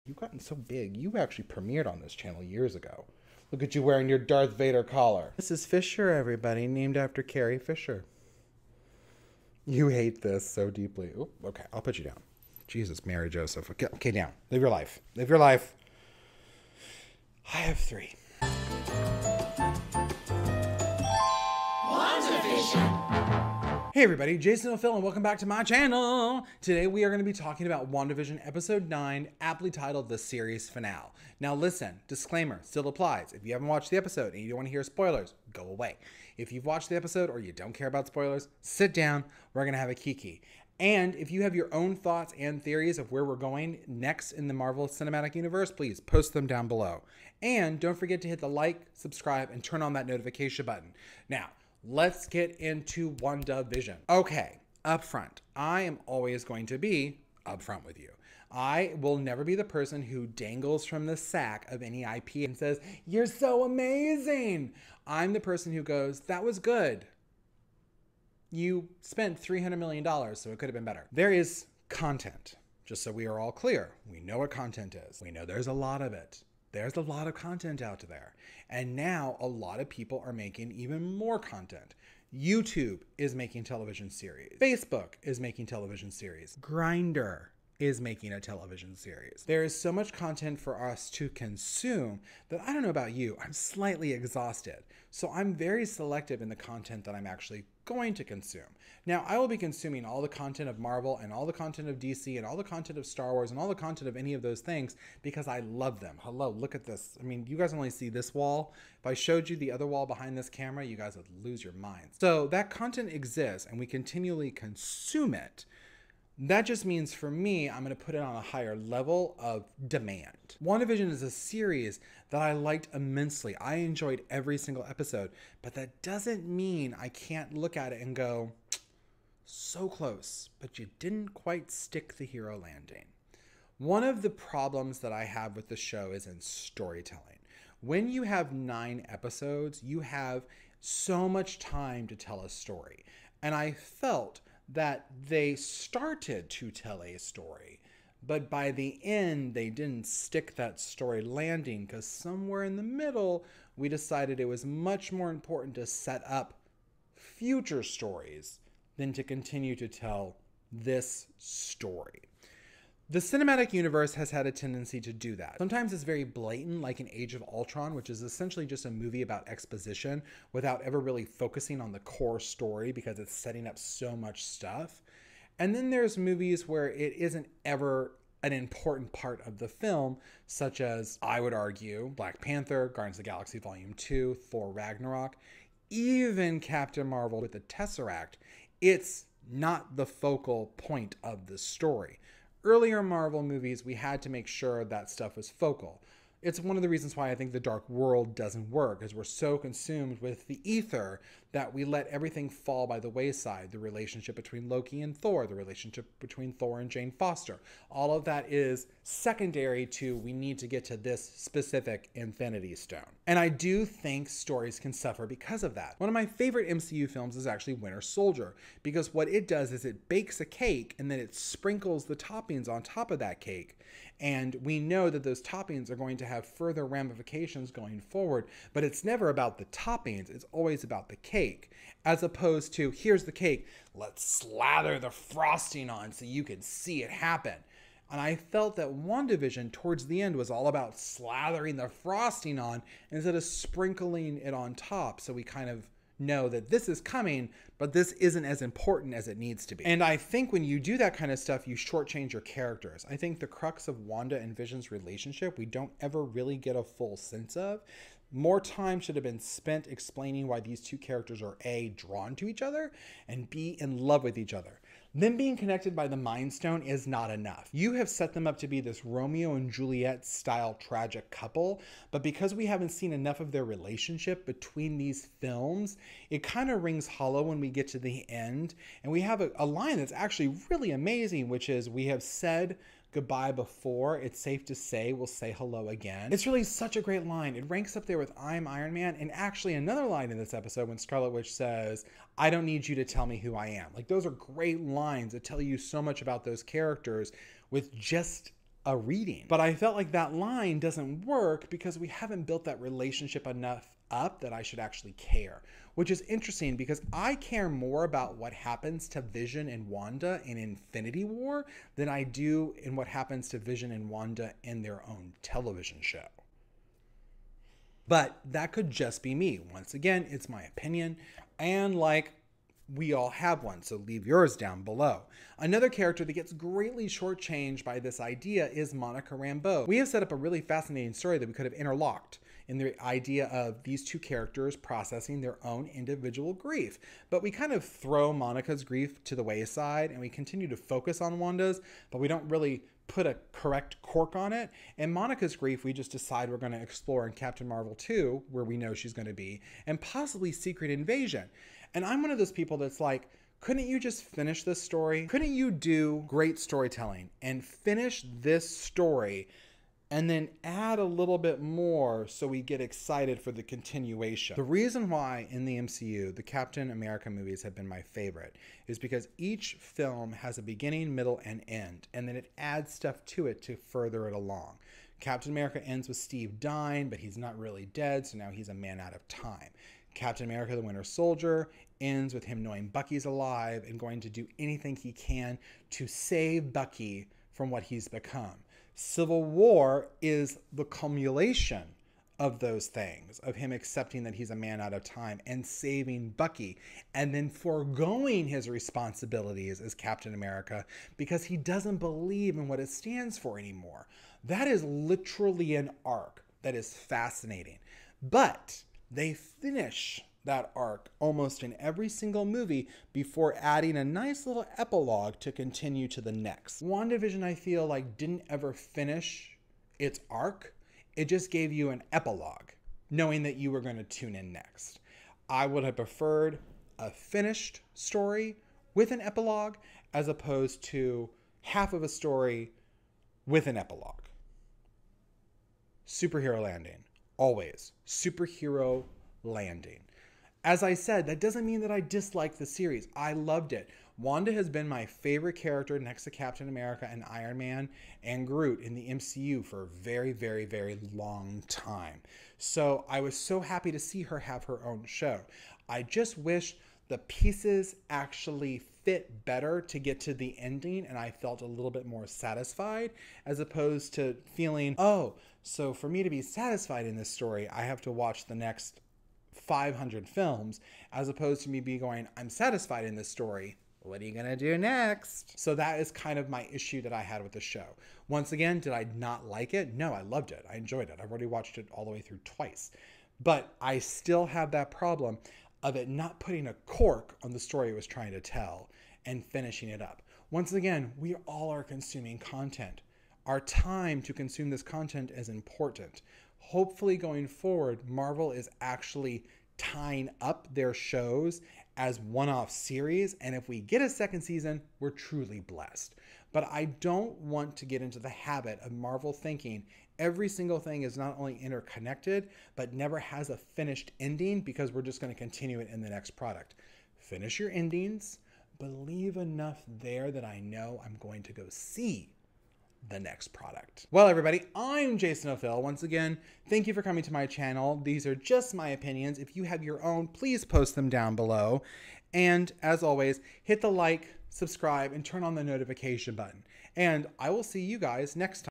You've gotten so big. You actually premiered on this channel years ago. Look at you wearing your Darth Vader collar. This is Fisher, everybody, named after Carrie Fisher. You hate this so deeply. Ooh, okay, I'll put you down. Jesus, Mary Joseph. Okay, down. Live your life. Live your life. I have 3. WandaVision. Hey everybody, Jason O'Phil and welcome back to my channel. Today we are going to be talking about WandaVision episode 9, aptly titled The Series Finale. Now listen, disclaimer still applies. If you haven't watched the episode and you don't want to hear spoilers, go away. If you've watched the episode or you don't care about spoilers, sit down. We're going to have a kiki. And if you have your own thoughts and theories of where we're going next in the Marvel Cinematic Universe, please post them down below. And don't forget to hit the like, subscribe, and turn on that notification button. Now, let's get into WandaVision. Okay, up front, I am always going to be upfront with you. I will never be the person who dangles from the sack of any IP and says, "You're so amazing." I'm the person who goes, "That was good. You spent $300 million, so it could have been better." There is content, just so we are all clear. We know what content is. We know there's a lot of it. There's a lot of content out there. And now a lot of people are making even more content. YouTube is making television series. Facebook is making television series. Grindr is making a television series. There is so much content for us to consume that I don't know about you, I'm slightly exhausted. So I'm very selective in the content that I'm actually going to consume. Now, I will be consuming all the content of Marvel and all the content of DC and all the content of Star Wars and all the content of any of those things because I love them. Hello, look at this. I mean, you guys only see this wall. If I showed you the other wall behind this camera, you guys would lose your minds. So that content exists and we continually consume it. That just means for me, I'm going to put it on a higher level of demand. WandaVision is a series that I liked immensely. I enjoyed every single episode, but that doesn't mean I can't look at it and go, so close, but you didn't quite stick the hero landing. One of the problems that I have with the show is in storytelling. When you have 9 episodes, you have so much time to tell a story. And I felt that they started to tell a story, but by the end, they didn't stick that story landing because somewhere in the middle, we decided it was much more important to set up future stories than to continue to tell this story. The cinematic universe has had a tendency to do that. Sometimes it's very blatant, like in Age of Ultron, which is essentially just a movie about exposition without ever really focusing on the core story because it's setting up so much stuff. And then there's movies where it isn't ever an important part of the film, such as, I would argue, Black Panther, Guardians of the Galaxy Volume 2, Thor Ragnarok, even Captain Marvel with the Tesseract. It's not the focal point of the story. Earlier Marvel movies, we had to make sure that stuff was focal. It's one of the reasons why I think The Dark World doesn't work, is we're so consumed with the ether that we let everything fall by the wayside. The relationship between Loki and Thor, the relationship between Thor and Jane Foster. All of that is secondary to we need to get to this specific Infinity Stone. And I do think stories can suffer because of that. One of my favorite MCU films is actually Winter Soldier, because what it does is it bakes a cake and then it sprinkles the toppings on top of that cake. And we know that those toppings are going to have further ramifications going forward, but it's never about the toppings, it's always about the cake. As opposed to, here's the cake, let's slather the frosting on so you can see it happen. And I felt that WandaVision towards the end was all about slathering the frosting on instead of sprinkling it on top, so we kind of know that this is coming, but this isn't as important as it needs to be. And I think when you do that kind of stuff, you shortchange your characters. I think the crux of Wanda and Vision's relationship, we don't ever really get a full sense of. More time should have been spent explaining why these two characters are A, drawn to each other, and B, in love with each other. Them being connected by the Mind Stone is not enough. You have set them up to be this Romeo and Juliet style tragic couple, but because we haven't seen enough of their relationship between these films, it kind of rings hollow when we get to the end. And we have a line that's actually really amazing, which is, "We have said goodbye before, it's safe to say we'll say hello again." It's really such a great line. It ranks up there with "I'm Iron Man," and actually another line in this episode when Scarlet Witch says, "I don't need you to tell me who I am." Like, those are great lines that tell you so much about those characters with just a reading. But I felt like that line doesn't work because we haven't built that relationship enough up that I should actually care, which is interesting because I care more about what happens to Vision and Wanda in Infinity War than I do in what happens to Vision and Wanda in their own television show. But that could just be me. Once again, it's my opinion, and like, we all have one, so leave yours down below. Another character that gets greatly shortchanged by this idea is Monica Rambeau. We have set up a really fascinating story that we could have interlocked in the idea of these two characters processing their own individual grief. But we kind of throw Monica's grief to the wayside and we continue to focus on Wanda's, but we don't really put a correct cork on it. And Monica's grief, we just decide we're going to explore in Captain Marvel 2, where we know she's going to be, and possibly Secret Invasion. And I'm one of those people that's like, couldn't you just finish this story? Couldn't you do great storytelling and finish this story and then add a little bit more so we get excited for the continuation? The reason why in the MCU, the Captain America movies have been my favorite is because each film has a beginning, middle, and end, and then it adds stuff to it to further it along. Captain America ends with Steve dying, but he's not really dead, so now he's a man out of time. Captain America the Winter Soldier ends with him knowing Bucky's alive and going to do anything he can to save Bucky from what he's become. Civil War is the culmination of those things, of him accepting that he's a man out of time and saving Bucky, and then foregoing his responsibilities as Captain America because he doesn't believe in what it stands for anymore. That is literally an arc that is fascinating. But they finish that arc almost in every single movie before adding a nice little epilogue to continue to the next. WandaVision, I feel like, didn't ever finish its arc. It just gave you an epilogue, knowing that you were going to tune in next. I would have preferred a finished story with an epilogue as opposed to half of a story with an epilogue. Superhero landing. Always. Superhero landing. As I said, that doesn't mean that I dislike the series. I loved it. Wanda has been my favorite character next to Captain America and Iron Man and Groot in the MCU for a very, very, very long time. So I was so happy to see her have her own show. I just wish the pieces actually fit better to get to the ending, and I felt a little bit more satisfied, as opposed to feeling, oh, so for me to be satisfied in this story, I have to watch the next 500 films, as opposed to me be going, I'm satisfied in this story. What are you gonna do next? So that is kind of my issue that I had with the show. Once again, did I not like it? No, I loved it. I enjoyed it. I've already watched it all the way through twice. But I still have that problem of it not putting a cork on the story it was trying to tell and finishing it up. Once again, we all are consuming content. Our time to consume this content is important. Hopefully going forward, Marvel is actually tying up their shows as one-off series, and if we get a second season, we're truly blessed. But I don't want to get into the habit of Marvel thinking every single thing is not only interconnected, but never has a finished ending because we're just going to continue it in the next product. Finish your endings, but leave enough there that I know I'm going to go see the next product. Well, everybody, I'm Jason O'Phil. Once again, thank you for coming to my channel. These are just my opinions. If you have your own, please post them down below. And as always, hit the like, subscribe, and turn on the notification button. And I will see you guys next time.